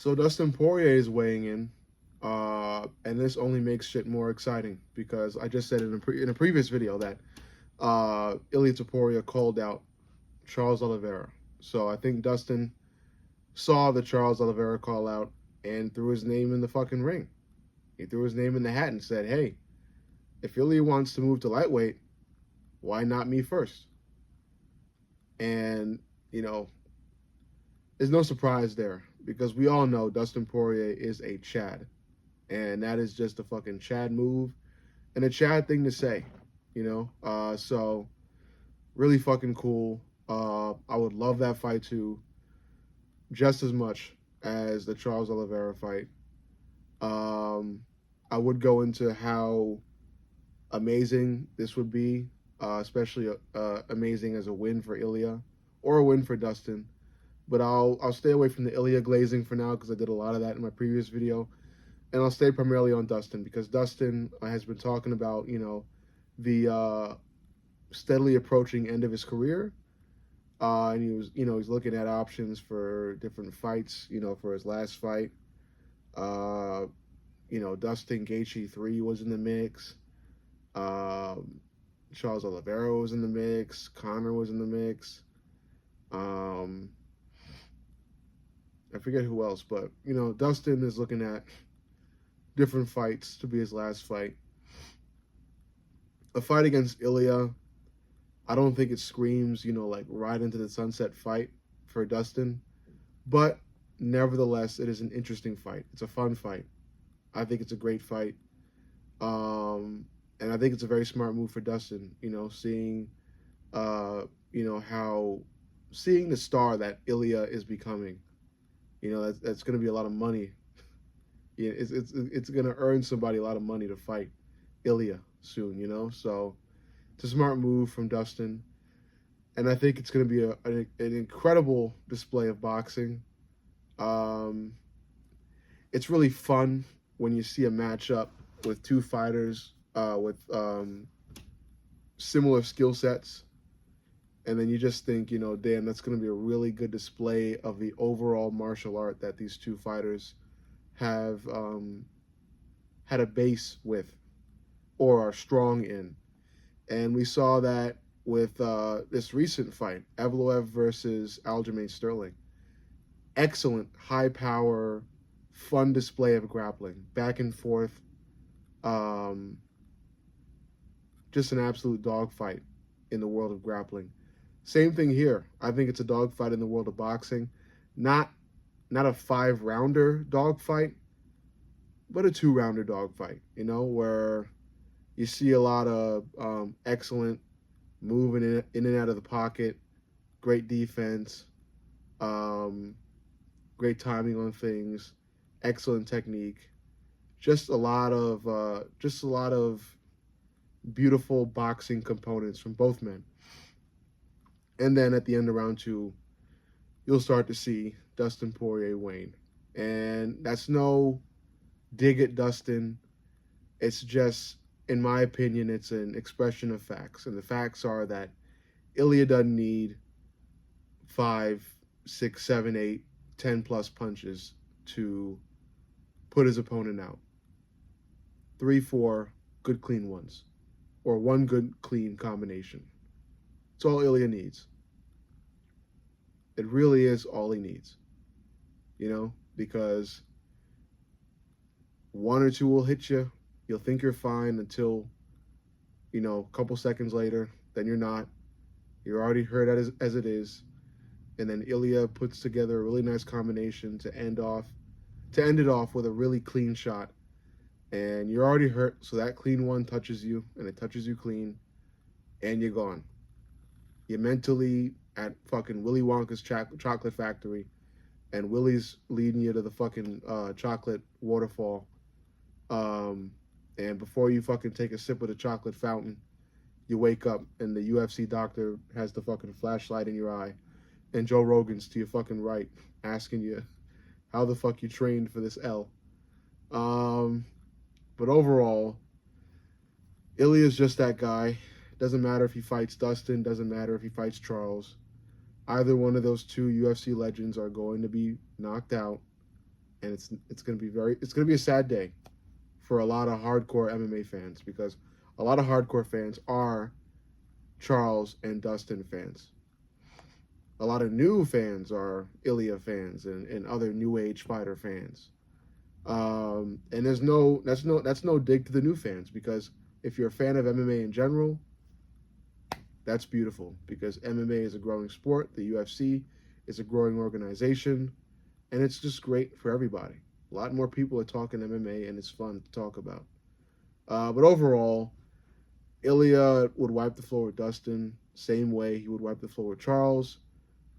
So Dustin Poirier is weighing in, and this only makes shit more exciting because I just said in a previous video that Ilia Topuria called out Charles Oliveira. So I think Dustin saw the Charles Oliveira call out and threw his name in the fucking ring. He threw his name in the hat and said, "Hey, if Ilia wants to move to lightweight, why not me first?" And you know, there's no surprise there because we all know Dustin Poirier is a Chad. And that is just a fucking Chad move and a Chad thing to say, you know? So really fucking cool. I would love that fight too, just as much as the Charles Oliveira fight. Um, I would go into how amazing this would be, especially amazing as a win for Ilya or a win for Dustin. But I'll stay away from the Ilya glazing for now because I did a lot of that in my previous video, and I'll stay primarily on Dustin because Dustin has been talking about the steadily approaching end of his career, and he's looking at options for different fights, for his last fight. Uh, Dustin Gaethje 3 was in the mix. Charles Oliveira was in the mix. Conor was in the mix. I forget who else, but Dustin is looking at different fights to be his last fight. A fight against Ilya, I don't think it screams, like right into the sunset fight for Dustin, but nevertheless, it is an interesting fight. It's a fun fight. I think it's a great fight. And I think it's a very smart move for Dustin, seeing, how seeing the star that Ilya is becoming, that's going to be a lot of money. Yeah, it's going to earn somebody a lot of money to fight Ilya soon, So it's a smart move from Dustin. And I think it's going to be an incredible display of boxing. It's really fun when you see a matchup with two fighters with similar skill sets. And then you just think, damn, that's going to be a really good display of the overall martial art that these two fighters have had a base with or are strong in. And we saw that with this recent fight, Evloev versus Aljamain Sterling. Excellent, high power, fun display of grappling, back and forth. Just an absolute dogfight in the world of grappling. Same thing here. I think it's a dogfight in the world of boxing. Not a 5-rounder dogfight, but a 2-rounder dogfight, where you see a lot of excellent moving in and out of the pocket, great defense, great timing on things, excellent technique, just a lot of beautiful boxing components from both men. And then at the end of round 2, you'll start to see Dustin Poirier wane. And that's no dig at Dustin. It's just, in my opinion, it's an expression of facts. And the facts are that Ilya doesn't need 5, 6, 7, 8, 10 plus punches to put his opponent out. 3, 4 good clean ones. Or 1 good clean combination. It's all Ilya needs. It really is all he needs. Because 1 or 2 will hit you. You'll think you're fine until, a couple seconds later. Then you're not. You're already hurt as it is. And then Ilya puts together a really nice combination to end it off with a really clean shot. And you're already hurt, so that clean one touches you, and it touches you clean, and you're gone. You're mentally at fucking Willy Wonka's chocolate factory, and Willy's leading you to the fucking chocolate waterfall. And before you fucking take a sip of the chocolate fountain, you wake up, and the UFC doctor has the fucking flashlight in your eye, and Joe Rogan's to your fucking right, asking you how the fuck you trained for this L. But overall, Ilya's just that guy. Doesn't matter if he fights Dustin, doesn't matter if he fights Charles. Either one of those two UFC legends are going to be knocked out, and it's gonna be a sad day for a lot of hardcore MMA fans, because a lot of hardcore fans are Charles and Dustin fans. A lot of new fans are Ilya fans and other new age fighter fans. And that's no dig to the new fans, because if you're a fan of MMA in general, that's beautiful, because MMA is a growing sport. The UFC is a growing organization, and it's just great for everybody. A lot more people are talking MMA, and it's fun to talk about. But overall, Ilya would wipe the floor with Dustin, same way he would wipe the floor with Charles.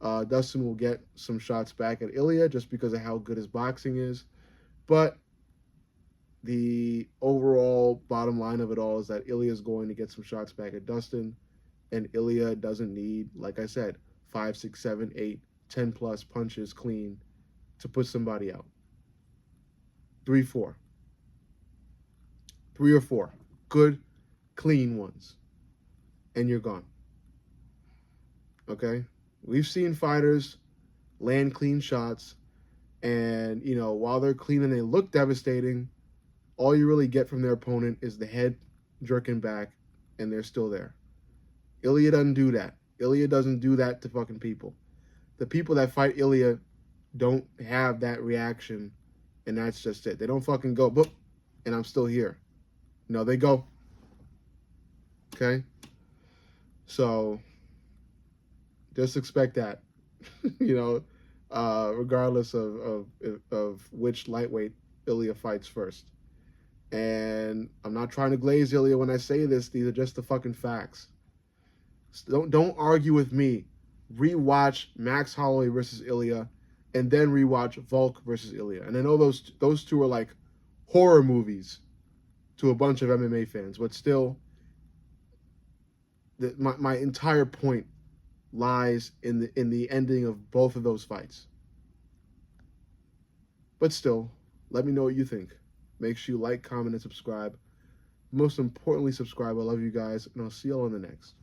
Dustin will get some shots back at Ilya just because of how good his boxing is. But the overall bottom line of it all is that Ilya is going to get some shots back at Dustin. And Ilya doesn't need, like I said, 5, 6, 7, 8, 10 plus punches clean to put somebody out. 3, 4. 3 or 4. Good, clean ones. And you're gone. Okay? We've seen fighters land clean shots, and, you know, while they're clean and they look devastating, all you really get from their opponent is the head jerking back, and they're still there. Ilya doesn't do that. Ilya doesn't do that to fucking people. The people that fight Ilya don't have that reaction, and that's just it. They don't fucking go, boop, and I'm still here. No, they go. Okay? So, just expect that. You know, regardless of which lightweight Ilya fights first. And I'm not trying to glaze Ilya when I say this. These are just the fucking facts. Don't argue with me. Rewatch Max Holloway versus Ilya, and then rewatch Volk versus Ilya. And I know those two are like horror movies to a bunch of MMA fans, but still, my entire point lies in the ending of both of those fights. But still, let me know what you think. Make sure you like, comment, and subscribe. Most importantly, subscribe. I love you guys, and I'll see you all in the next.